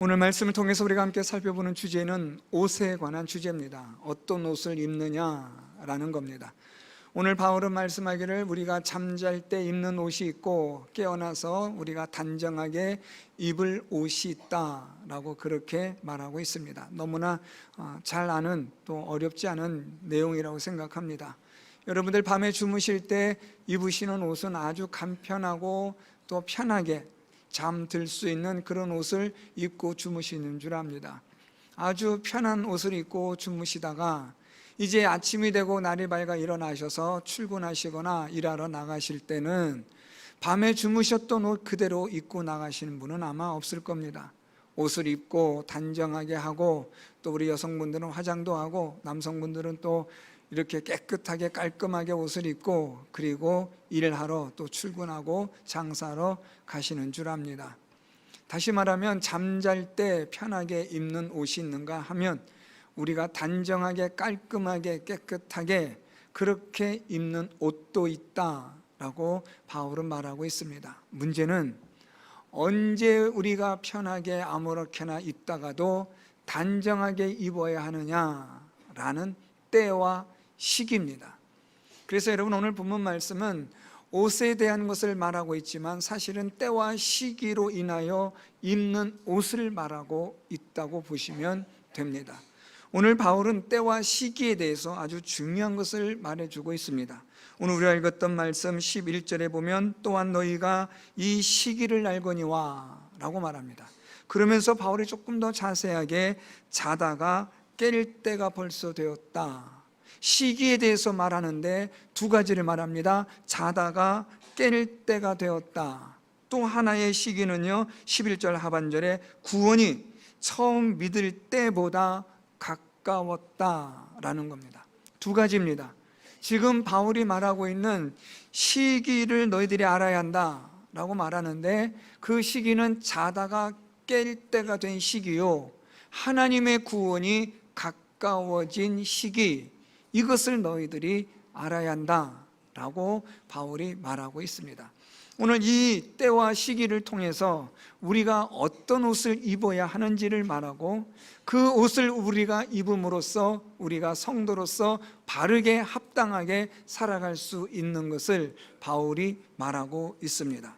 오늘 말씀을 통해서 우리가 함께 살펴보는 주제는 옷에 관한 주제입니다. 어떤 옷을 입느냐라는 겁니다. 오늘 바울은 말씀하기를 우리가 잠잘 때 입는 옷이 있고 깨어나서 우리가 단정하게 입을 옷이 있다라고 그렇게 말하고 있습니다. 너무나 잘 아는, 또 어렵지 않은 내용이라고 생각합니다. 여러분들 밤에 주무실 때 입으시는 옷은 아주 간편하고 또 편하게 잠들 수 있는 그런 옷을 입고 주무시는 줄 압니다. 아주 편한 옷을 입고 주무시다가 이제 아침이 되고 날이 밝아 일어나셔서 출근하시거나 일하러 나가실 때는 밤에 주무셨던 옷 그대로 입고 나가시는 분은 아마 없을 겁니다. 옷을 입고 단정하게 하고, 또 우리 여성분들은 화장도 하고 남성분들은 또 이렇게 깨끗하게 깔끔하게 옷을 입고 그리고 일하러 또 출근하고 장사하러 가시는 줄 압니다. 다시 말하면 잠잘 때 편하게 입는 옷이 있는가 하면 우리가 단정하게 깔끔하게 깨끗하게 그렇게 입는 옷도 있다라고 바울은 말하고 있습니다. 문제는 언제 우리가 편하게 아무렇게나 입다가도 단정하게 입어야 하느냐라는 때와 시기입니다. 그래서 여러분, 오늘 본문 말씀은 옷에 대한 것을 말하고 있지만 사실은 때와 시기로 인하여 입는 옷을 말하고 있다고 보시면 됩니다. 오늘 바울은 때와 시기에 대해서 아주 중요한 것을 말해주고 있습니다. 오늘 우리가 읽었던 말씀 11절에 보면 또한 너희가 이 시기를 알거니와 라고 말합니다. 그러면서 바울이 조금 더 자세하게 자다가 깰 때가 벌써 되었다, 시기에 대해서 말하는데 두 가지를 말합니다. 자다가 깰 때가 되었다. 또 하나의 시기는요, 11절 하반절에 구원이 처음 믿을 때보다 가까웠다라는 겁니다. 두 가지입니다. 지금 바울이 말하고 있는 시기를 너희들이 알아야 한다라고 말하는데, 그 시기는 자다가 깰 때가 된 시기요, 하나님의 구원이 가까워진 시기, 이것을 너희들이 알아야 한다라고 바울이 말하고 있습니다. 오늘 이 때와 시기를 통해서 우리가 어떤 옷을 입어야 하는지를 말하고, 그 옷을 우리가 입음으로써 우리가 성도로서 바르게 합당하게 살아갈 수 있는 것을 바울이 말하고 있습니다.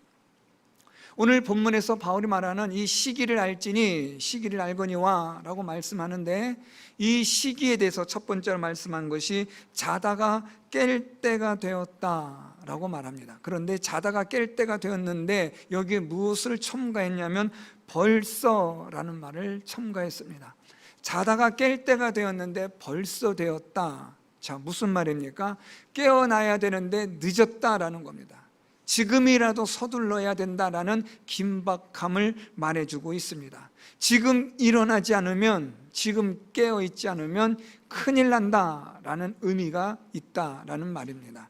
오늘 본문에서 바울이 말하는 이 시기를 알지니 시기를 알거니와 라고 말씀하는데, 이 시기에 대해서 첫 번째로 말씀한 것이 자다가 깰 때가 되었다 라고 말합니다. 그런데 자다가 깰 때가 되었는데 여기에 무엇을 첨가했냐면 벌써 라는 말을 첨가했습니다. 자다가 깰 때가 되었는데 벌써 되었다. 자, 무슨 말입니까? 깨어나야 되는데 늦었다라는 겁니다. 지금이라도 서둘러야 된다라는 긴박함을 말해주고 있습니다. 지금 일어나지 않으면, 지금 깨어있지 않으면 큰일 난다라는 의미가 있다라는 말입니다.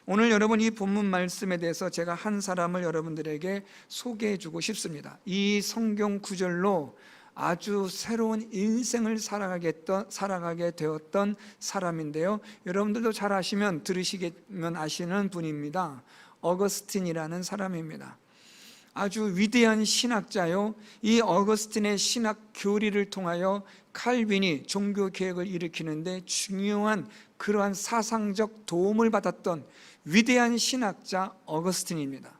오늘 여러분, 이 본문 말씀에 대해서 제가 한 사람을 여러분들에게 소개해주고 싶습니다. 이 성경 구절로 아주 새로운 인생을 살아가게 되었던 사람인데요, 여러분들도 잘 아시면 들으시면 아시는 분입니다. 어거스틴이라는 사람입니다. 아주 위대한 신학자요, 이 어거스틴의 신학 교리를 통하여 칼빈이 종교 개혁을 일으키는데 중요한 그러한 사상적 도움을 받았던 위대한 신학자 어거스틴입니다.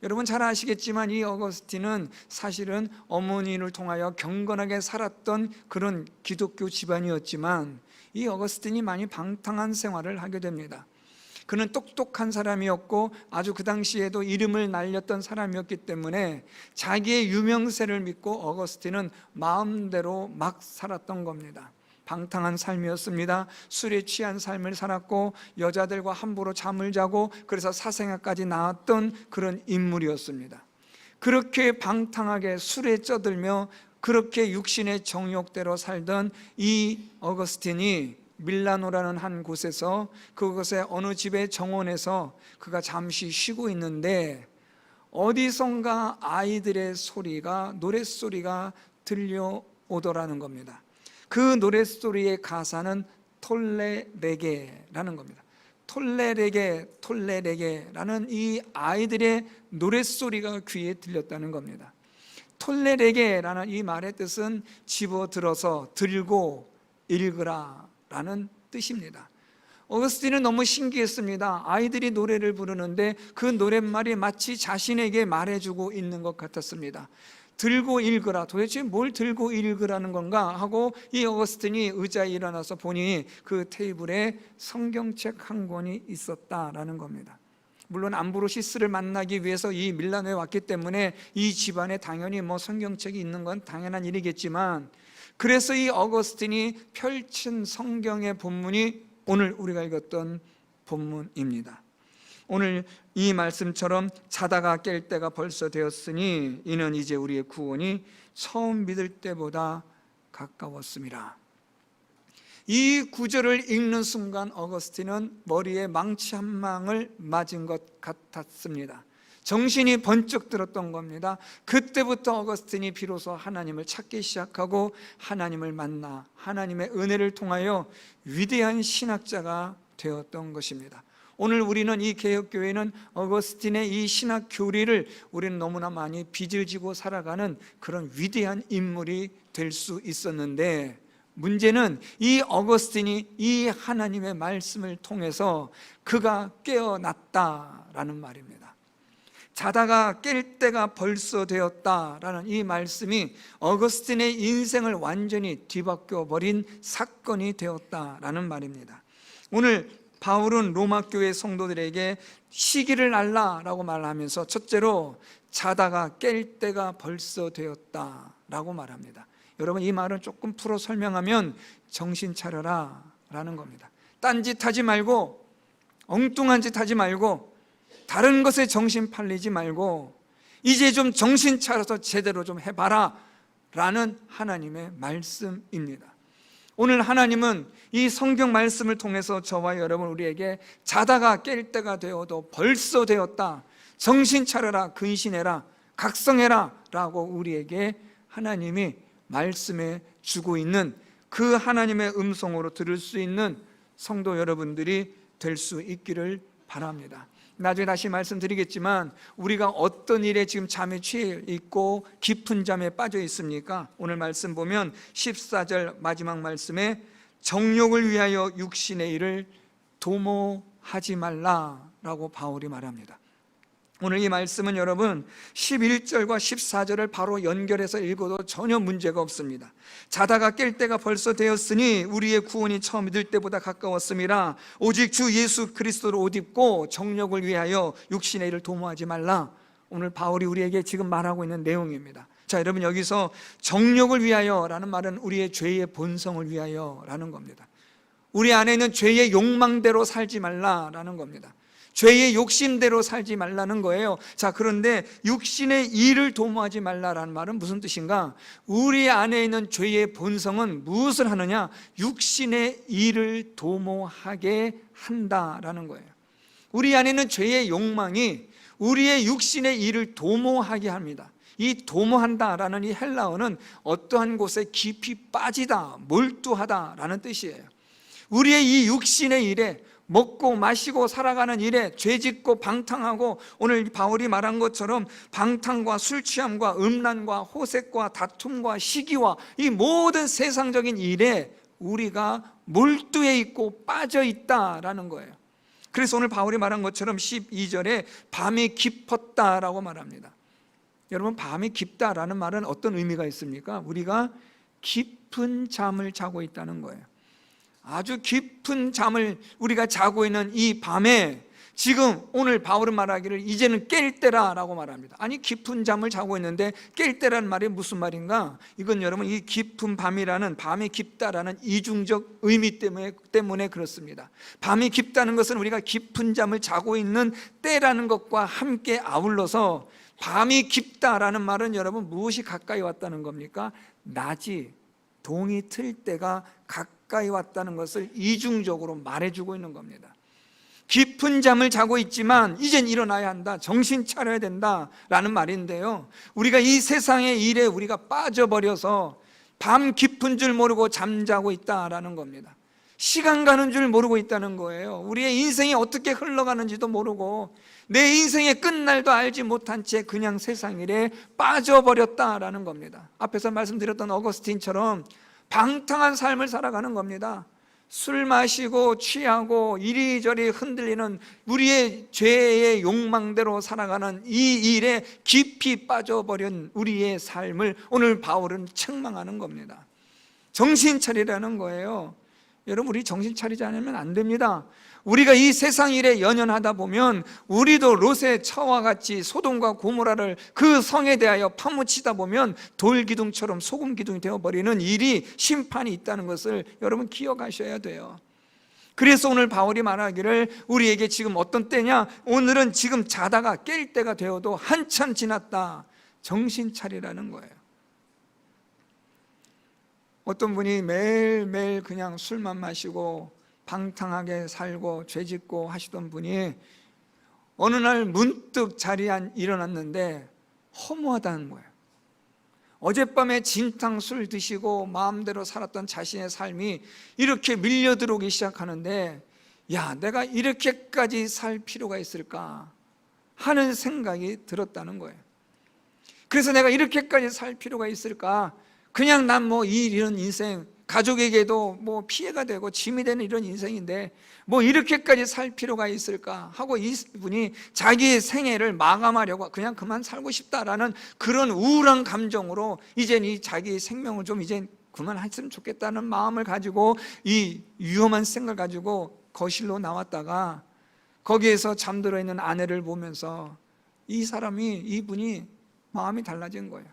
여러분 잘 아시겠지만 이 어거스틴은 사실은 어머니를 통하여 경건하게 살았던 그런 기독교 집안이었지만, 이 어거스틴이 많이 방탕한 생활을 하게 됩니다. 그는 똑똑한 사람이었고 아주 그 당시에도 이름을 날렸던 사람이었기 때문에 자기의 유명세를 믿고 어거스틴은 마음대로 막 살았던 겁니다. 방탕한 삶이었습니다. 술에 취한 삶을 살았고 여자들과 함부로 잠을 자고, 그래서 사생아까지 낳았던 그런 인물이었습니다. 그렇게 방탕하게 술에 쩌들며 그렇게 육신의 정욕대로 살던 이 어거스틴이 밀라노라는 한 곳에서, 그곳의 어느 집의 정원에서 그가 잠시 쉬고 있는데 어디선가 아이들의 소리가, 노랫소리가 들려오더라는 겁니다. 그 노랫소리의 가사는 톨레레게라는 겁니다. 톨레레게라는 이 아이들의 노랫소리가 귀에 들렸다는 겁니다. 톨레레게라는 이 말의 뜻은 집어들어서 들고 읽으라 라는 뜻입니다. 어거스틴은 너무 신기했습니다. 아이들이 노래를 부르는데 그 노랫말이 마치 자신에게 말해주고 있는 것 같았습니다. 들고 읽으라, 도대체 뭘 들고 읽으라는 건가 하고 이 어거스틴이 의자에 일어나서 보니 그 테이블에 성경책 한 권이 있었다라는 겁니다. 물론 암브로시스를 만나기 위해서 이 밀라노에 왔기 때문에 이 집안에 당연히 성경책이 있는 건 당연한 일이겠지만, 그래서 이 어거스틴이 펼친 성경의 본문이 오늘 우리가 읽었던 본문입니다. 오늘 이 말씀처럼 자다가 깰 때가 벌써 되었으니 이는 이제 우리의 구원이 처음 믿을 때보다 가까웠습니다. 이 구절을 읽는 순간 어거스틴은 머리에 망치 한 방을 맞은 것 같았습니다. 정신이 번쩍 들었던 겁니다. 그때부터 어거스틴이 비로소 하나님을 찾기 시작하고 하나님을 만나 하나님의 은혜를 통하여 위대한 신학자가 되었던 것입니다. 오늘 우리는 이 개혁교회는 어거스틴의 이 신학 교리를 우리는 너무나 많이 빚을 지고 살아가는 그런 위대한 인물이 될 수 있었는데, 문제는 이 어거스틴이 이 하나님의 말씀을 통해서 그가 깨어났다라는 말입니다. 자다가 깰 때가 벌써 되었다라는 이 말씀이 어거스틴의 인생을 완전히 뒤바뀌어 버린 사건이 되었다라는 말입니다. 오늘 바울은 로마 교회 성도들에게 시기를 알라라고 말하면서 첫째로 자다가 깰 때가 벌써 되었다라고 말합니다. 여러분, 이 말은 조금 풀어 설명하면 정신 차려라 라는 겁니다. 딴짓하지 말고, 엉뚱한 짓 하지 말고, 다른 것에 정신 팔리지 말고 이제 좀 정신 차려서 제대로 좀 해봐라 라는 하나님의 말씀입니다. 오늘 하나님은 이 성경 말씀을 통해서 저와 여러분 우리에게 자다가 깰 때가 되어도 벌써 되었다, 정신 차려라, 근신해라, 각성해라 라고 우리에게 하나님이 말씀해 주고 있는 그 하나님의 음성으로 들을 수 있는 성도 여러분들이 될 수 있기를 바랍니다. 나중에 다시 말씀드리겠지만 우리가 어떤 일에 지금 잠에 취해 있고 깊은 잠에 빠져 있습니까? 오늘 말씀 보면 14절 마지막 말씀에 정욕을 위하여 육신의 일을 도모하지 말라라고 바울이 말합니다. 오늘 이 말씀은 여러분 11절과 14절을 바로 연결해서 읽어도 전혀 문제가 없습니다. 자다가 깰 때가 벌써 되었으니 우리의 구원이 처음 믿을 때보다 가까웠음이라. 오직 주 예수 그리스도를 옷 입고 정욕을 위하여 육신의 일을 도모하지 말라. 오늘 바울이 우리에게 지금 말하고 있는 내용입니다. 자, 여러분, 여기서 정욕을 위하여 라는 말은 우리의 죄의 본성을 위하여 라는 겁니다. 우리 안에 있는 죄의 욕망대로 살지 말라라는 겁니다. 죄의 욕심대로 살지 말라는 거예요. 자, 그런데 육신의 일을 도모하지 말라라는 말은 무슨 뜻인가? 우리 안에 있는 죄의 본성은 무엇을 하느냐? 육신의 일을 도모하게 한다라는 거예요. 우리 안에 있는 죄의 욕망이 우리의 육신의 일을 도모하게 합니다. 이 도모한다라는 이 헬라어는 어떠한 곳에 깊이 빠지다, 몰두하다라는 뜻이에요. 우리의 이 육신의 일에, 먹고 마시고 살아가는 일에 죄짓고 방탕하고, 오늘 바울이 말한 것처럼 방탕과 술 취함과 음란과 호색과 다툼과 시기와 이 모든 세상적인 일에 우리가 몰두해 있고 빠져 있다라는 거예요. 그래서 오늘 바울이 말한 것처럼 12절에 밤이 깊었다라고 말합니다. 여러분, 밤이 깊다라는 말은 어떤 의미가 있습니까? 우리가 깊은 잠을 자고 있다는 거예요. 아주 깊은 잠을 우리가 자고 있는 이 밤에 지금 오늘 바울은 말하기를 이제는 깰 때라라고 말합니다. 아니, 깊은 잠을 자고 있는데 깰 때라는 말이 무슨 말인가? 이건 여러분, 이 깊은 밤이라는, 밤이 깊다라는 이중적 의미 때문에 그렇습니다. 밤이 깊다는 것은 우리가 깊은 잠을 자고 있는 때라는 것과 함께 아울러서, 밤이 깊다라는 말은 여러분 무엇이 가까이 왔다는 겁니까? 낮이, 동이 틀 때가 가까이 왔다는 것을 이중적으로 말해주고 있는 겁니다. 깊은 잠을 자고 있지만 이젠 일어나야 한다, 정신 차려야 된다라는 말인데요, 우리가 이 세상의 일에 우리가 빠져버려서 밤 깊은 줄 모르고 잠자고 있다라는 겁니다. 시간 가는 줄 모르고 있다는 거예요. 우리의 인생이 어떻게 흘러가는지도 모르고 내 인생의 끝날도 알지 못한 채 그냥 세상 일에 빠져버렸다라는 겁니다. 앞에서 말씀드렸던 어거스틴처럼 방탕한 삶을 살아가는 겁니다. 술 마시고 취하고 이리저리 흔들리는 우리의 죄의 욕망대로 살아가는 이 일에 깊이 빠져버린 우리의 삶을 오늘 바울은 책망하는 겁니다. 정신 차리라는 거예요. 여러분, 우리 정신 차리지 않으면 안 됩니다. 우리가 이 세상 일에 연연하다 보면 우리도 롯의 처와 같이 소돔과 고모라를 그 성에 대하여 파묻히다 보면 돌기둥처럼 소금기둥이 되어버리는 일이 심판이 있다는 것을 여러분 기억하셔야 돼요. 그래서 오늘 바울이 말하기를 우리에게 지금 어떤 때냐? 오늘은 지금 자다가 깰 때가 되어도 한참 지났다. 정신 차리라는 거예요. 어떤 분이 매일매일 그냥 술만 마시고 방탕하게 살고 죄짓고 하시던 분이 어느 날 문득 자리에 일어났는데 허무하다는 거예요. 어젯밤에 진탕 술 드시고 마음대로 살았던 자신의 삶이 이렇게 밀려 들어오기 시작하는데, 야, 내가 이렇게까지 살 필요가 있을까 하는 생각이 들었다는 거예요. 그래서 내가 이렇게까지 살 필요가 있을까? 그냥 난 뭐 이런 인생, 가족에게도 뭐 피해가 되고 짐이 되는 이런 인생인데 뭐 이렇게까지 살 필요가 있을까 하고 이분이 자기의 생애를 마감하려고 그냥 그만 살고 싶다라는 그런 우울한 감정으로 이젠 이 자기 생명을 좀 이제 그만했으면 좋겠다는 마음을 가지고 이 위험한 생각을 가지고 거실로 나왔다가 거기에서 잠들어 있는 아내를 보면서 이분이 마음이 달라진 거예요.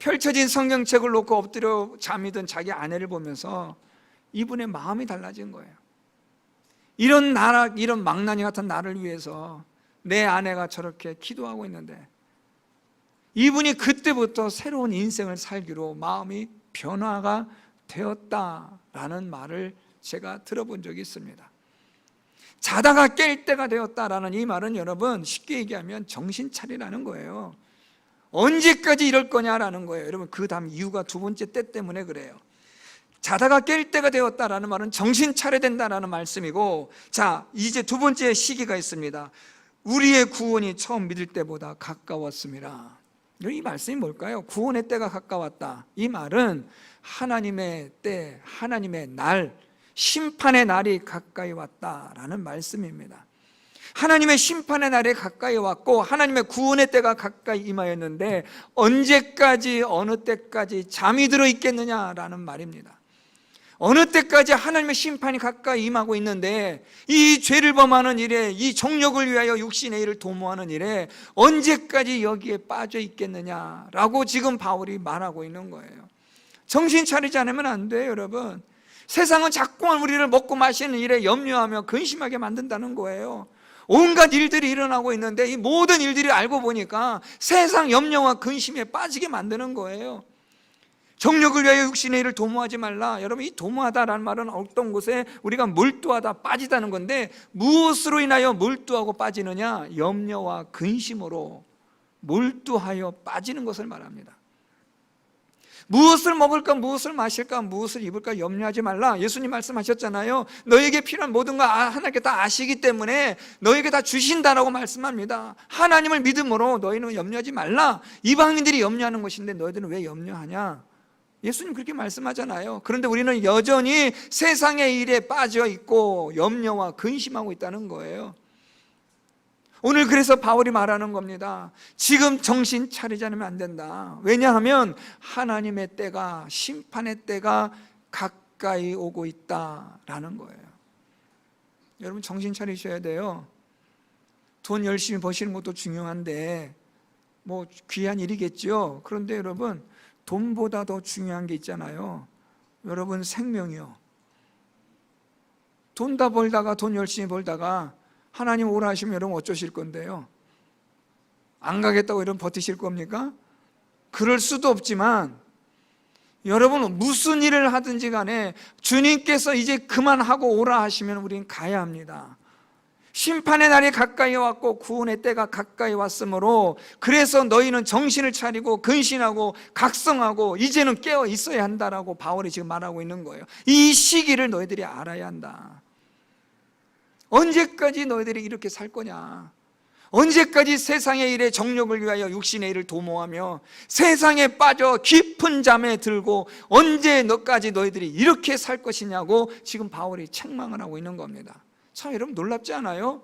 펼쳐진 성경책을 놓고 엎드려 잠이 든 자기 아내를 보면서 이분의 마음이 달라진 거예요. 이런 망나니 같은 나를 위해서 내 아내가 저렇게 기도하고 있는데 이분이 그때부터 새로운 인생을 살기로 마음이 변화가 되었다라는 말을 제가 들어본 적이 있습니다. 자다가 깰 때가 되었다라는 이 말은 여러분 쉽게 얘기하면 정신 차리라는 거예요. 언제까지 이럴 거냐라는 거예요. 여러분, 그 다음 이유가 두 번째 때 때문에 그래요. 자다가 깰 때가 되었다라는 말은 정신 차려야 된다라는 말씀이고, 자, 이제 두 번째 시기가 있습니다. 우리의 구원이 처음 믿을 때보다 가까웠습니다. 이 말씀이 뭘까요? 구원의 때가 가까웠다. 이 말은 하나님의 때, 하나님의 날, 심판의 날이 가까이 왔다라는 말씀입니다. 하나님의 심판의 날에 가까이 왔고 하나님의 구원의 때가 가까이 임하였는데 언제까지 어느 때까지 잠이 들어 있겠느냐라는 말입니다. 어느 때까지 하나님의 심판이 가까이 임하고 있는데 이 죄를 범하는 일에, 이 정욕을 위하여 육신의 일을 도모하는 일에 언제까지 여기에 빠져 있겠느냐라고 지금 바울이 말하고 있는 거예요. 정신 차리지 않으면 안 돼요, 여러분. 세상은 자꾸만 우리를 먹고 마시는 일에 염려하며 근심하게 만든다는 거예요. 온갖 일들이 일어나고 있는데 이 모든 일들이 알고 보니까 세상 염려와 근심에 빠지게 만드는 거예요. 정욕을 위하여 육신의 일을 도모하지 말라. 여러분, 이 도모하다라는 말은 어떤 곳에 우리가 몰두하다, 빠지다는 건데 무엇으로 인하여 몰두하고 빠지느냐? 염려와 근심으로 몰두하여 빠지는 것을 말합니다. 무엇을 먹을까, 무엇을 마실까, 무엇을 입을까 염려하지 말라. 예수님 말씀하셨잖아요. 너에게 필요한 모든 거 하나님께 다 아시기 때문에 너에게 다 주신다라고 말씀합니다. 하나님을 믿음으로 너희는 염려하지 말라. 이방인들이 염려하는 것인데 너희들은 왜 염려하냐? 예수님 그렇게 말씀하잖아요. 그런데 우리는 여전히 세상의 일에 빠져 있고 염려와 근심하고 있다는 거예요. 오늘 그래서 바울이 말하는 겁니다. 지금 정신 차리지 않으면 안 된다. 왜냐하면 하나님의 때가, 심판의 때가 가까이 오고 있다라는 거예요. 여러분, 정신 차리셔야 돼요. 돈 열심히 버시는 것도 중요한데 뭐 귀한 일이겠죠. 그런데 여러분, 돈보다 더 중요한 게 있잖아요. 여러분, 생명이요. 돈 다 벌다가, 돈 열심히 벌다가 하나님 오라 하시면 여러분 어쩌실 건데요? 안 가겠다고 이러면 버티실 겁니까? 그럴 수도 없지만 여러분, 무슨 일을 하든지 간에 주님께서 이제 그만하고 오라 하시면 우리는 가야 합니다. 심판의 날이 가까이 왔고 구원의 때가 가까이 왔으므로 그래서 너희는 정신을 차리고 근신하고 각성하고 이제는 깨어 있어야 한다라고 바울이 지금 말하고 있는 거예요. 이 시기를 너희들이 알아야 한다. 언제까지 너희들이 이렇게 살 거냐? 언제까지 세상의 일에 정욕을 위하여 육신의 일을 도모하며 세상에 빠져 깊은 잠에 들고 언제 너희들이 이렇게 살 것이냐고 지금 바울이 책망을 하고 있는 겁니다. 참 여러분 놀랍지 않아요?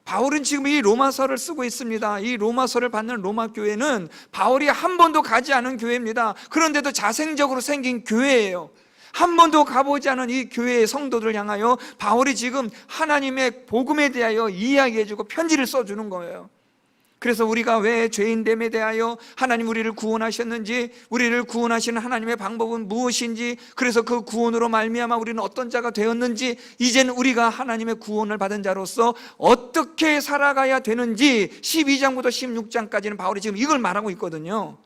바울은 지금 이 로마서를 쓰고 있습니다. 이 로마서를 받는 로마 교회는 바울이 한 번도 가지 않은 교회입니다. 그런데도 자생적으로 생긴 교회예요. 한 번도 가보지 않은 이 교회의 성도들을 향하여 바울이 지금 하나님의 복음에 대하여 이야기해주고 편지를 써주는 거예요. 그래서 우리가 왜 죄인됨에 대하여 하나님 우리를 구원하셨는지, 우리를 구원하시는 하나님의 방법은 무엇인지, 그래서 그 구원으로 말미암아 우리는 어떤 자가 되었는지, 이제는 우리가 하나님의 구원을 받은 자로서 어떻게 살아가야 되는지 12장부터 16장까지는 바울이 지금 이걸 말하고 있거든요.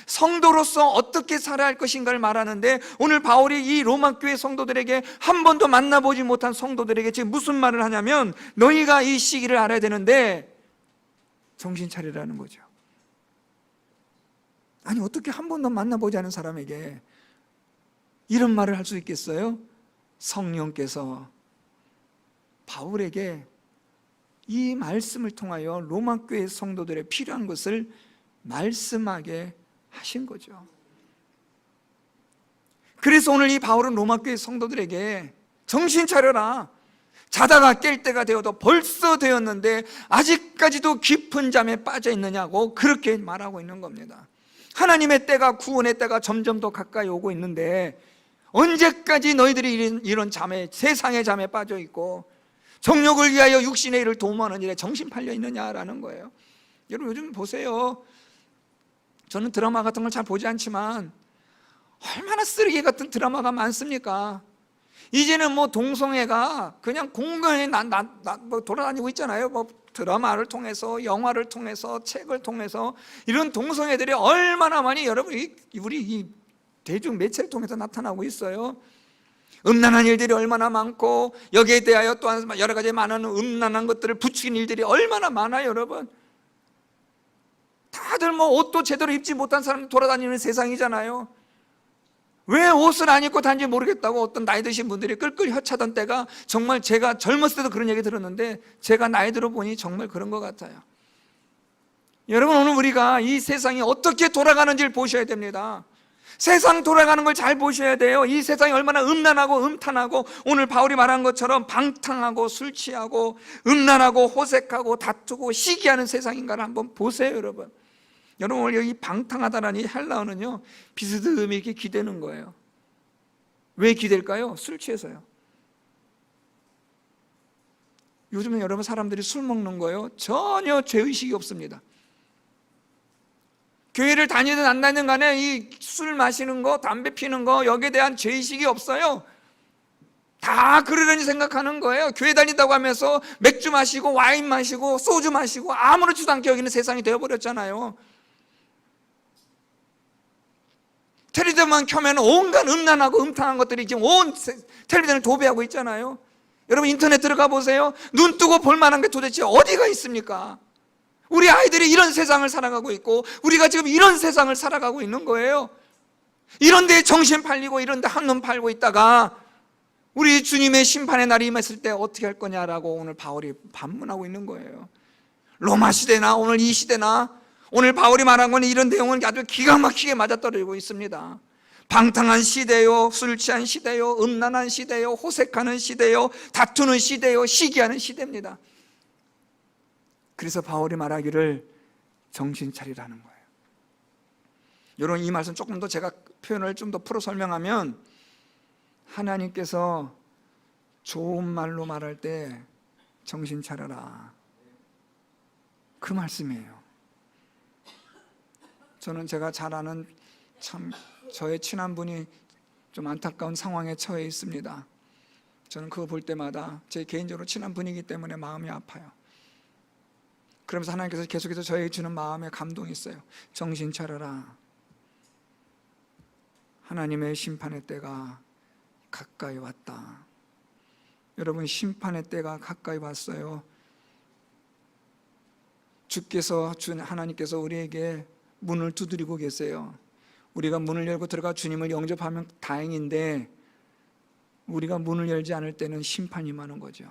성도로서 어떻게 살아야 할 것인가를 말하는데, 오늘 바울이 이 로마 교회 성도들에게, 한 번도 만나보지 못한 성도들에게 지금 무슨 말을 하냐면, 너희가 이 시기를 알아야 되는데 정신 차리라는 거죠. 아니 어떻게 한 번도 만나보지 않은 사람에게 이런 말을 할 수 있겠어요? 성령께서 바울에게 이 말씀을 통하여 로마 교회 성도들의 필요한 것을 말씀하게 하신 거죠. 그래서 오늘 이 바울은 로마 교회 성도들에게 정신 차려라, 자다가 깰 때가 되어도 벌써 되었는데 아직까지도 깊은 잠에 빠져 있느냐고 그렇게 말하고 있는 겁니다. 하나님의 때가, 구원의 때가 점점 더 가까이 오고 있는데 언제까지 너희들이 이런 잠에, 세상의 잠에 빠져 있고 정욕을 위하여 육신의 일을 도모하는 일에 정신 팔려 있느냐라는 거예요. 여러분 요즘 보세요. 저는 드라마 같은 걸 잘 보지 않지만 얼마나 쓰레기 같은 드라마가 많습니까? 이제는 뭐 동성애가 그냥 공간에 뭐 돌아다니고 있잖아요. 뭐 드라마를 통해서, 영화를 통해서, 책을 통해서 이런 동성애들이 얼마나 많이 여러분 우리 이 대중 매체를 통해서 나타나고 있어요. 음란한 일들이 얼마나 많고 여기에 대하여 또한 여러 가지 많은 음란한 것들을 부추긴 일들이 얼마나 많아요, 여러분. 다들 뭐 옷도 제대로 입지 못한 사람 돌아다니는 세상이잖아요. 왜 옷을 안 입고 다니는지 모르겠다고 어떤 나이 드신 분들이 끌끌 혀차던 때가, 정말 제가 젊었을 때도 그런 얘기 들었는데 제가 나이 들어 보니 정말 그런 것 같아요. 여러분 오늘 우리가 이 세상이 어떻게 돌아가는지를 보셔야 됩니다. 세상 돌아가는 걸 잘 보셔야 돼요. 이 세상이 얼마나 음란하고 음탄하고, 오늘 바울이 말한 것처럼 방탕하고 술 취하고 음란하고 호색하고 다투고 시기하는 세상인가를 한번 보세요, 여러분. 여러분 오늘 여기 방탕하다라는 이 헬라어는요 비스듬히 이렇게 기대는 거예요. 왜 기댈까요? 술 취해서요. 요즘은 여러분 사람들이 술 먹는 거예요 전혀 죄의식이 없습니다. 교회를 다니든 안 다니든 간에 이 술 마시는 거, 담배 피는 거, 여기에 대한 죄의식이 없어요. 다 그러려니 생각하는 거예요. 교회 다닌다고 하면서 맥주 마시고 와인 마시고 소주 마시고 아무렇지도 않게 여기는 세상이 되어버렸잖아요. 텔레비전만 켜면 온갖 음란하고 음탕한 것들이 지금 온 텔레비전을 도배하고 있잖아요. 여러분 인터넷 들어가 보세요. 눈 뜨고 볼 만한 게 도대체 어디가 있습니까? 우리 아이들이 이런 세상을 살아가고 있고 우리가 지금 이런 세상을 살아가고 있는 거예요. 이런 데에 정신 팔리고 이런 데 한눈 팔고 있다가 우리 주님의 심판의 날이 임했을 때 어떻게 할 거냐라고 오늘 바울이 반문하고 있는 거예요. 로마 시대나 오늘 이 시대나 오늘 바울이 말한 건 이런 내용은 아주 기가 막히게 맞아떨어지고 있습니다. 방탕한 시대요, 술 취한 시대요, 음란한 시대요, 호색하는 시대요, 다투는 시대요, 시기하는 시대입니다. 그래서 바울이 말하기를 정신 차리라는 거예요. 여러분 이 말씀 조금 더 제가 표현을 좀 더 풀어 설명하면, 하나님께서 좋은 말로 말할 때 정신 차려라, 그 말씀이에요. 저는 제가 잘 아는 참 저의 친한 분이 좀 안타까운 상황에 처해 있습니다. 저는 그거 볼 때마다 제 개인적으로 친한 분이기 때문에 마음이 아파요. 그러면서 하나님께서 계속해서 저에게 주는 마음에 감동이 있어요. 정신 차려라, 하나님의 심판의 때가 가까이 왔다. 여러분 심판의 때가 가까이 왔어요. 하나님께서 우리에게 문을 두드리고 계세요. 우리가 문을 열고 들어가 주님을 영접하면 다행인데 우리가 문을 열지 않을 때는 심판이 임하는 거죠.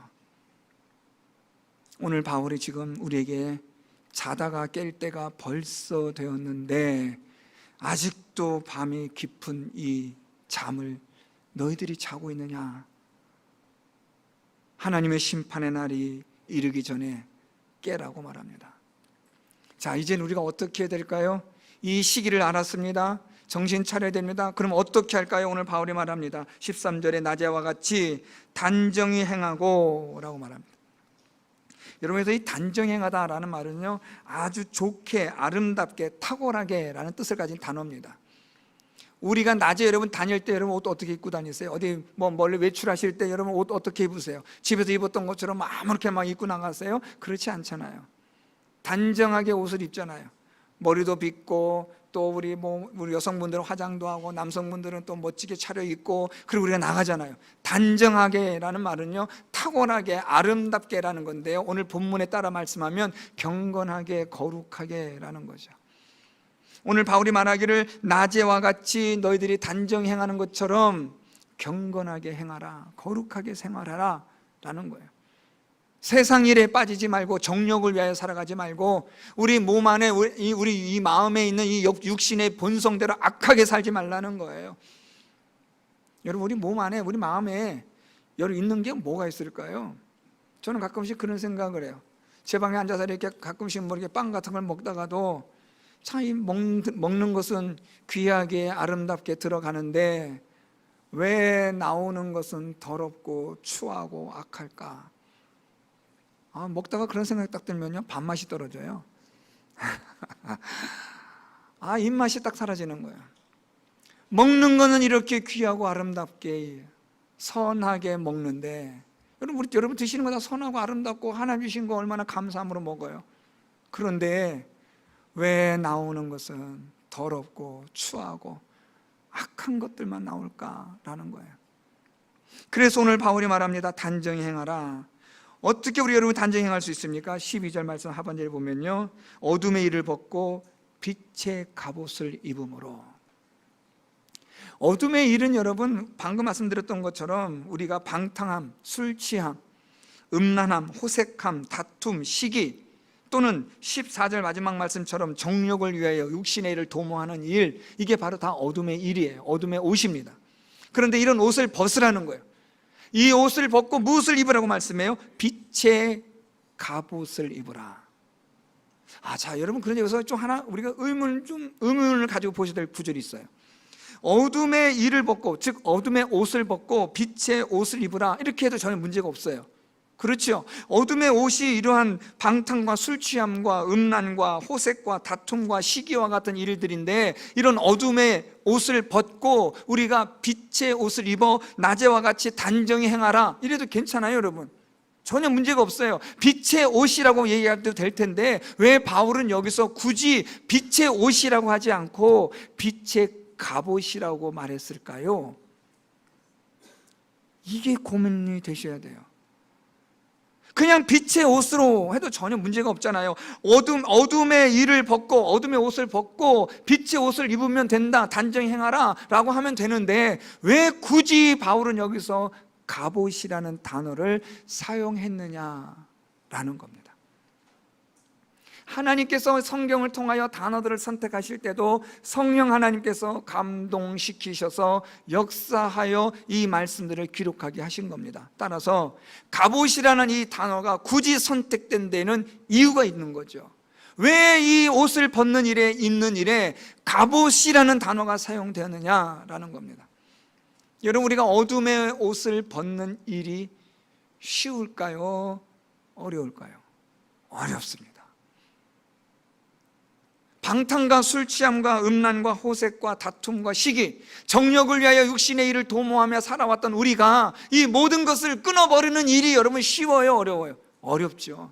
오늘 바울이 지금 우리에게 자다가 깰 때가 벌써 되었는데 아직도 밤이 깊은 이 잠을 너희들이 자고 있느냐? 하나님의 심판의 날이 이르기 전에 깨라고 말합니다. 자, 이제는 우리가 어떻게 해야 될까요? 이 시기를 알았습니다. 정신 차려야 됩니다. 그럼 어떻게 할까요? 오늘 바울이 말합니다. 13절에 낮에와 같이 단정히 행하고 라고 말합니다. 여러분, 그래서 이 단정히 행하다라는 말은요, 아주 좋게, 아름답게, 탁월하게 라는 뜻을 가진 단어입니다. 우리가 낮에 여러분 다닐 때 여러분 옷 어떻게 입고 다니세요? 어디 멀리 외출하실 때 여러분 옷 어떻게 입으세요? 집에서 입었던 것처럼 아무렇게 막 입고 나가세요? 그렇지 않잖아요. 단정하게 옷을 입잖아요. 머리도 빗고 또 우리 여성분들은 화장도 하고 남성분들은 또 멋지게 차려입고 그리고 우리가 나가잖아요. 단정하게라는 말은요, 탁월하게 아름답게라는 건데요, 오늘 본문에 따라 말씀하면 경건하게 거룩하게라는 거죠. 오늘 바울이 말하기를 낮에와 같이 너희들이 단정히 행하는 것처럼 경건하게 행하라, 거룩하게 생활하라 라는 거예요. 세상 일에 빠지지 말고 정욕을 위하여 살아가지 말고 우리 몸 안에 우리 이 마음에 있는 이 육신의 본성대로 악하게 살지 말라는 거예요. 여러분, 우리 몸 안에 우리 마음에 여러분 있는 게 뭐가 있을까요? 저는 가끔씩 그런 생각을 해요. 제 방에 앉아서 이렇게 가끔씩 이렇게 빵 같은 걸 먹다가도 참 이 먹는 것은 귀하게 아름답게 들어가는데 왜 나오는 것은 더럽고 추하고 악할까? 먹다가 그런 생각이 딱 들면요, 밥맛이 떨어져요. 입맛이 딱 사라지는 거예요. 먹는 거는 이렇게 귀하고 아름답게 선하게 먹는데 여러분 드시는 거 다 선하고 아름답고 하나님 주신 거 얼마나 감사함으로 먹어요. 그런데 왜 나오는 것은 더럽고 추하고 악한 것들만 나올까라는 거예요. 그래서 오늘 바울이 말합니다. 단정히 행하라. 어떻게 우리 여러분 단정히 행할 수 있습니까? 12절 말씀 하반절에 보면요, 어둠의 일을 벗고 빛의 갑옷을 입음으로. 어둠의 일은 여러분 방금 말씀드렸던 것처럼 우리가 방탕함, 술 취함, 음란함, 호색함, 다툼, 시기 또는 14절 마지막 말씀처럼 정욕을 위하여 육신의 일을 도모하는 일, 이게 바로 다 어둠의 일이에요. 어둠의 옷입니다. 그런데 이런 옷을 벗으라는 거예요. 이 옷을 벗고 무엇을 입으라고 말씀해요? 빛의 갑옷을 입으라. 자, 여러분, 그런데 여기서 좀 하나 우리가 의문을 가지고 보셔야 될 구절이 있어요. 어둠의 일을 벗고, 즉 어둠의 옷을 벗고 빛의 옷을 입으라, 이렇게 해도 전혀 문제가 없어요. 그렇죠? 어둠의 옷이 이러한 방탕과 술 취함과 음란과 호색과 다툼과 시기와 같은 일들인데, 이런 어둠의 옷을 벗고 우리가 빛의 옷을 입어 낮에와 같이 단정히 행하라, 이래도 괜찮아요. 여러분, 전혀 문제가 없어요. 빛의 옷이라고 얘기해도 될 텐데 왜 바울은 여기서 굳이 빛의 옷이라고 하지 않고 빛의 갑옷이라고 말했을까요? 이게 고민이 되셔야 돼요. 그냥 빛의 옷으로 해도 전혀 문제가 없잖아요. 어둠의 일을 벗고 어둠의 옷을 벗고 빛의 옷을 입으면 된다, 단정히 행하라 라고 하면 되는데 왜 굳이 바울은 여기서 갑옷이라는 단어를 사용했느냐라는 겁니다. 하나님께서 성경을 통하여 단어들을 선택하실 때도 성령 하나님께서 감동시키셔서 역사하여 이 말씀들을 기록하게 하신 겁니다. 따라서 갑옷이라는 이 단어가 굳이 선택된 데는 이유가 있는 거죠. 왜 이 옷을 벗는 일에, 입는 일에 갑옷이라는 단어가 사용되었느냐라는 겁니다. 여러분, 우리가 어둠의 옷을 벗는 일이 쉬울까요? 어려울까요? 어렵습니다. 방탕과 술 취함과 음란과 호색과 다툼과 시기, 정욕을 위하여 육신의 일을 도모하며 살아왔던 우리가 이 모든 것을 끊어버리는 일이 여러분 쉬워요? 어려워요? 어렵죠.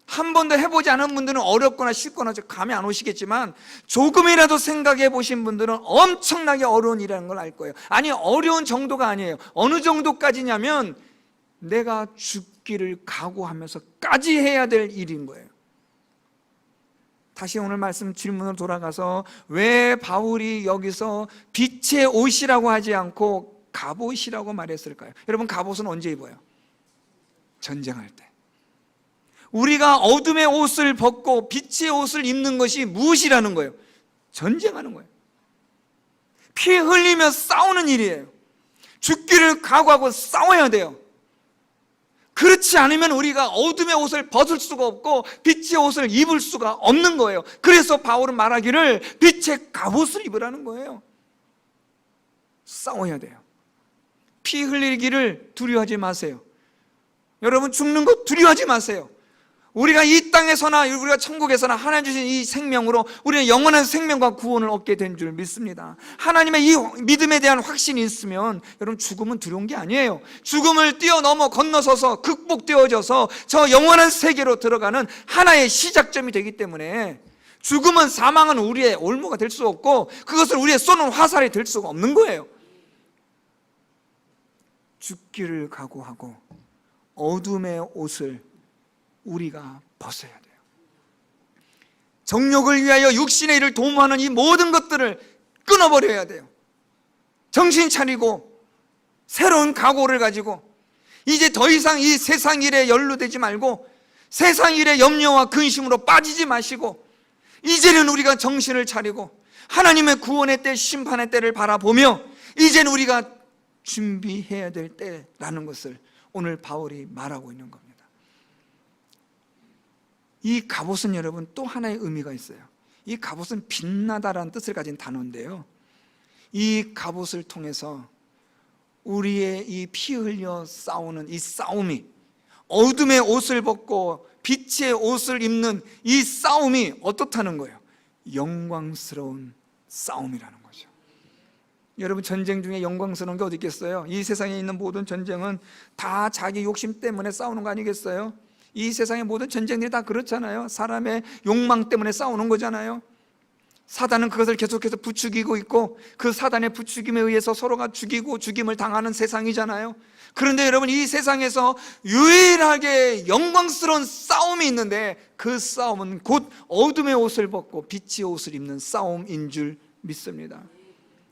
한 번도 해보지 않은 분들은 어렵거나 쉽거나 감이 안 오시겠지만 조금이라도 생각해 보신 분들은 엄청나게 어려운 일이라는 걸 알 거예요. 아니, 어려운 정도가 아니에요. 어느 정도까지냐면 내가 죽기를 각오하면서까지 해야 될 일인 거예요. 다시 오늘 말씀 질문으로 돌아가서 왜 바울이 여기서 빛의 옷이라고 하지 않고 갑옷이라고 말했을까요? 여러분, 갑옷은 언제 입어요? 전쟁할 때. 우리가 어둠의 옷을 벗고 빛의 옷을 입는 것이 무엇이라는 거예요? 전쟁하는 거예요. 피 흘리며 싸우는 일이에요. 죽기를 각오하고 싸워야 돼요. 그렇지 않으면 우리가 어둠의 옷을 벗을 수가 없고 빛의 옷을 입을 수가 없는 거예요. 그래서 바울은 말하기를 빛의 갑옷을 입으라는 거예요. 싸워야 돼요. 피 흘리기를 두려워하지 마세요. 여러분, 죽는 거 두려워하지 마세요. 우리가 이 땅에서나 우리가 천국에서나 하나님 주신 이 생명으로 우리는 영원한 생명과 구원을 얻게 된 줄 믿습니다. 하나님의 이 믿음에 대한 확신이 있으면 여러분, 죽음은 두려운 게 아니에요. 죽음을 뛰어넘어 건너서서 극복되어져서 저 영원한 세계로 들어가는 하나의 시작점이 되기 때문에 죽음은, 사망은 우리의 올무가 될 수 없고 그것을 우리의 쏘는 화살이 될 수가 없는 거예요. 죽기를 각오하고 어둠의 옷을 우리가 벗어야 돼요. 정욕을 위하여 육신의 일을 도모하는 이 모든 것들을 끊어버려야 돼요. 정신 차리고 새로운 각오를 가지고 이제 더 이상 이 세상 일에 연루되지 말고 세상 일의 염려와 근심으로 빠지지 마시고 이제는 우리가 정신을 차리고 하나님의 구원의 때, 심판의 때를 바라보며 이제는 우리가 준비해야 될 때라는 것을 오늘 바울이 말하고 있는 겁니다. 이 갑옷은 여러분 또 하나의 의미가 있어요. 이 갑옷은 빛나다라는 뜻을 가진 단어인데요, 이 갑옷을 통해서 우리의 이 피 흘려 싸우는 이 싸움이, 어둠의 옷을 벗고 빛의 옷을 입는 이 싸움이 어떻다는 거예요? 영광스러운 싸움이라는 거죠. 여러분, 전쟁 중에 영광스러운 게 어디 있겠어요? 이 세상에 있는 모든 전쟁은 다 자기 욕심 때문에 싸우는 거 아니겠어요? 이 세상의 모든 전쟁들이 다 그렇잖아요. 사람의 욕망 때문에 싸우는 거잖아요. 사단은 그것을 계속해서 부추기고 있고 그 사단의 부추김에 의해서 서로가 죽이고 죽임을 당하는 세상이잖아요. 그런데 여러분, 이 세상에서 유일하게 영광스러운 싸움이 있는데 그 싸움은 곧 어둠의 옷을 벗고 빛의 옷을 입는 싸움인 줄 믿습니다.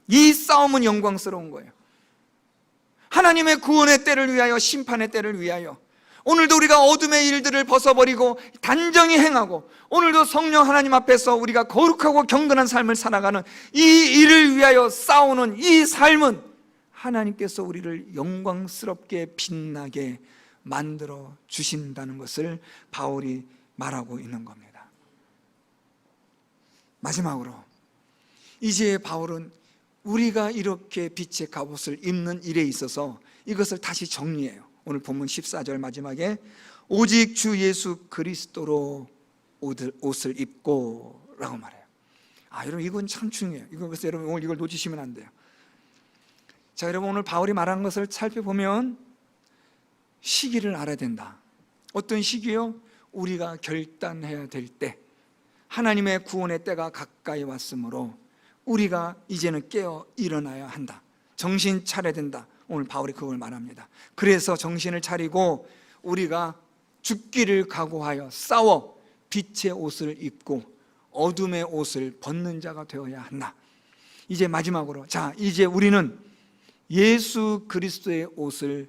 이 싸움은 영광스러운 거예요. 하나님의 구원의 때를 위하여, 심판의 때를 위하여 오늘도 우리가 어둠의 일들을 벗어버리고 단정히 행하고 오늘도 성령 하나님 앞에서 우리가 거룩하고 경건한 삶을 살아가는 이 일을 위하여 싸우는 이 삶은 하나님께서 우리를 영광스럽게 빛나게 만들어 주신다는 것을 바울이 말하고 있는 겁니다. 마지막으로 이제 바울은 우리가 이렇게 빛의 갑옷을 입는 일에 있어서 이것을 다시 정리해요. 오늘 본문 14절 마지막에 오직 주 예수 그리스도로 옷을 입고 라고 말해요. 여러분, 이건 참 중요해요. 그래서 여러분 오늘 이걸 놓치시면 안 돼요. 자, 여러분, 오늘 바울이 말한 것을 살펴보면 시기를 알아야 된다. 어떤 시기요? 우리가 결단해야 될 때, 하나님의 구원의 때가 가까이 왔으므로 우리가 이제는 깨어 일어나야 한다. 정신 차려야 된다. 오늘 바울이 그걸 말합니다. 그래서 정신을 차리고 우리가 죽기를 각오하여 싸워 빛의 옷을 입고 어둠의 옷을 벗는 자가 되어야 한다. 이제 마지막으로, 자, 이제 우리는 예수 그리스도의 옷을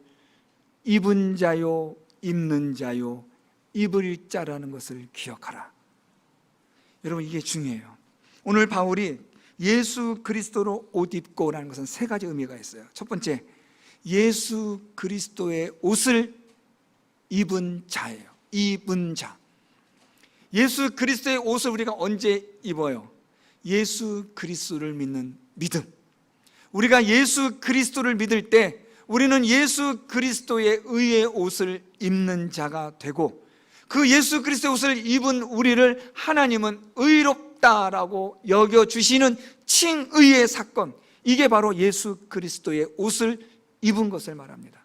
입은 자요, 입는 자요, 입을 자라는 것을 기억하라. 여러분, 이게 중요해요. 오늘 바울이 예수 그리스도로 옷 입고라는 것은 세 가지 의미가 있어요. 첫 번째, 예수 그리스도의 옷을 입은 자예요. 입은 자. 예수 그리스도의 옷을 우리가 언제 입어요? 예수 그리스도를 믿는 믿음. 우리가 예수 그리스도를 믿을 때 우리는 예수 그리스도의 의의 옷을 입는 자가 되고, 그 예수 그리스도의 옷을 입은 우리를 하나님은 의롭다라고 여겨주시는 칭의의 사건, 이게 바로 예수 그리스도의 옷을 입은 것을 말합니다.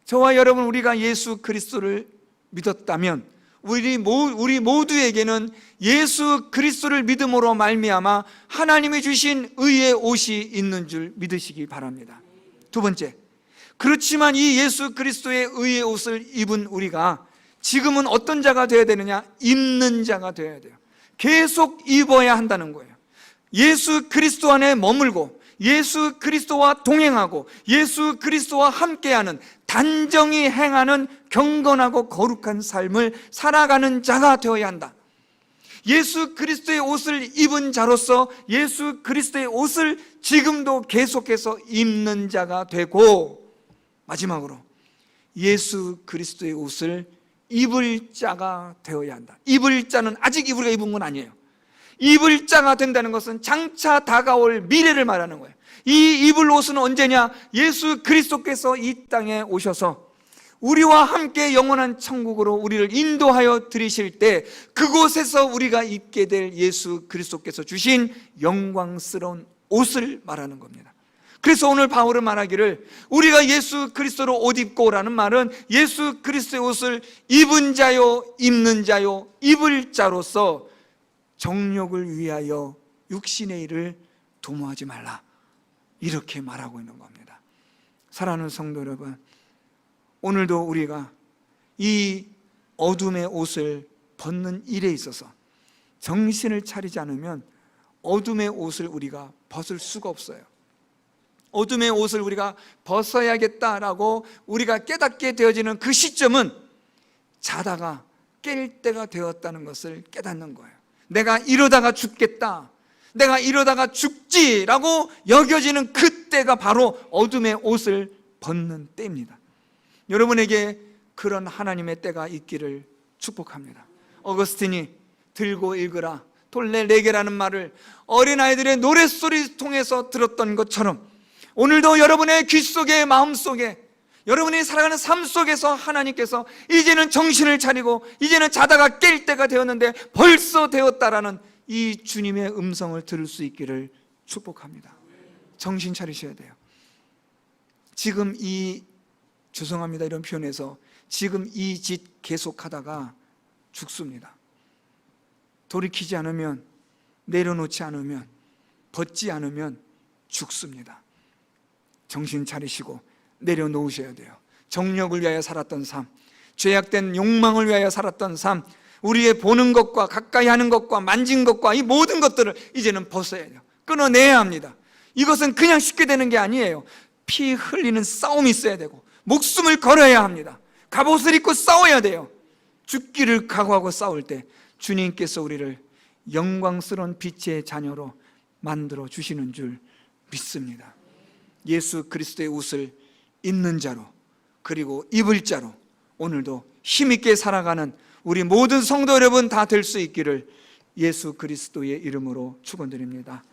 저와 여러분, 우리가 예수 그리스도를 믿었다면 우리 모두에게는 예수 그리스도를 믿음으로 말미암아 하나님이 주신 의의 옷이 있는 줄 믿으시기 바랍니다. 두 번째, 그렇지만 이 예수 그리스도의 의의 옷을 입은 우리가 지금은 어떤 자가 되어야 되느냐? 입는 자가 되어야 돼요. 계속 입어야 한다는 거예요. 예수 그리스도 안에 머물고 예수 그리스도와 동행하고 예수 그리스도와 함께하는, 단정히 행하는 경건하고 거룩한 삶을 살아가는 자가 되어야 한다. 예수 그리스도의 옷을 입은 자로서 예수 그리스도의 옷을 지금도 계속해서 입는 자가 되고, 마지막으로 예수 그리스도의 옷을 입을 자가 되어야 한다. 입을 자는 아직 우리가 입은 건 아니에요. 입을 자가 된다는 것은 장차 다가올 미래를 말하는 거예요. 이 입을 옷은 언제냐? 예수 그리스도께서 이 땅에 오셔서 우리와 함께 영원한 천국으로 우리를 인도하여 들이실 때 그곳에서 우리가 입게 될 예수 그리스도께서 주신 영광스러운 옷을 말하는 겁니다. 그래서 오늘 바울은 말하기를 우리가 예수 그리스도로 옷 입고라는 말은 예수 그리스도의 옷을 입은 자요, 입는 자요, 입을 자로서 정욕을 위하여 육신의 일을 도모하지 말라, 이렇게 말하고 있는 겁니다. 사랑하는 성도 여러분, 오늘도 우리가 이 어둠의 옷을 벗는 일에 있어서 정신을 차리지 않으면 어둠의 옷을 우리가 벗을 수가 없어요. 어둠의 옷을 우리가 벗어야겠다라고 우리가 깨닫게 되어지는 그 시점은 자다가 깰 때가 되었다는 것을 깨닫는 거예요. 내가 이러다가 죽겠다, 내가 이러다가 죽지라고 여겨지는 그때가 바로 어둠의 옷을 벗는 때입니다. 여러분에게 그런 하나님의 때가 있기를 축복합니다. 어거스틴이 들고 읽으라 돌레 레게라는 말을 어린아이들의 노랫소리 통해서 들었던 것처럼 오늘도 여러분의 귀 속에, 마음 속에, 여러분이 살아가는 삶 속에서 하나님께서 이제는 정신을 차리고 이제는 자다가 깰 때가 되었는데 벌써 되었다라는 이 주님의 음성을 들을 수 있기를 축복합니다. 정신 차리셔야 돼요. 지금 죄송합니다 이런 표현에서 지금 이 짓 계속하다가 죽습니다. 돌이키지 않으면, 내려놓지 않으면, 벗지 않으면 죽습니다. 정신 차리시고 내려놓으셔야 돼요. 정욕을 위하여 살았던 삶, 죄악된 욕망을 위하여 살았던 삶, 우리의 보는 것과 가까이 하는 것과 만진 것과 이 모든 것들을 이제는 벗어야 돼요. 끊어내야 합니다. 이것은 그냥 쉽게 되는 게 아니에요. 피 흘리는 싸움이 있어야 되고 목숨을 걸어야 합니다. 갑옷을 입고 싸워야 돼요. 죽기를 각오하고 싸울 때 주님께서 우리를 영광스러운 빛의 자녀로 만들어 주시는 줄 믿습니다. 예수 그리스도의 옷을 입는 자로, 그리고 입을 자로 오늘도 힘있게 살아가는 우리 모든 성도 여러분 다 될 수 있기를 예수 그리스도의 이름으로 축원드립니다.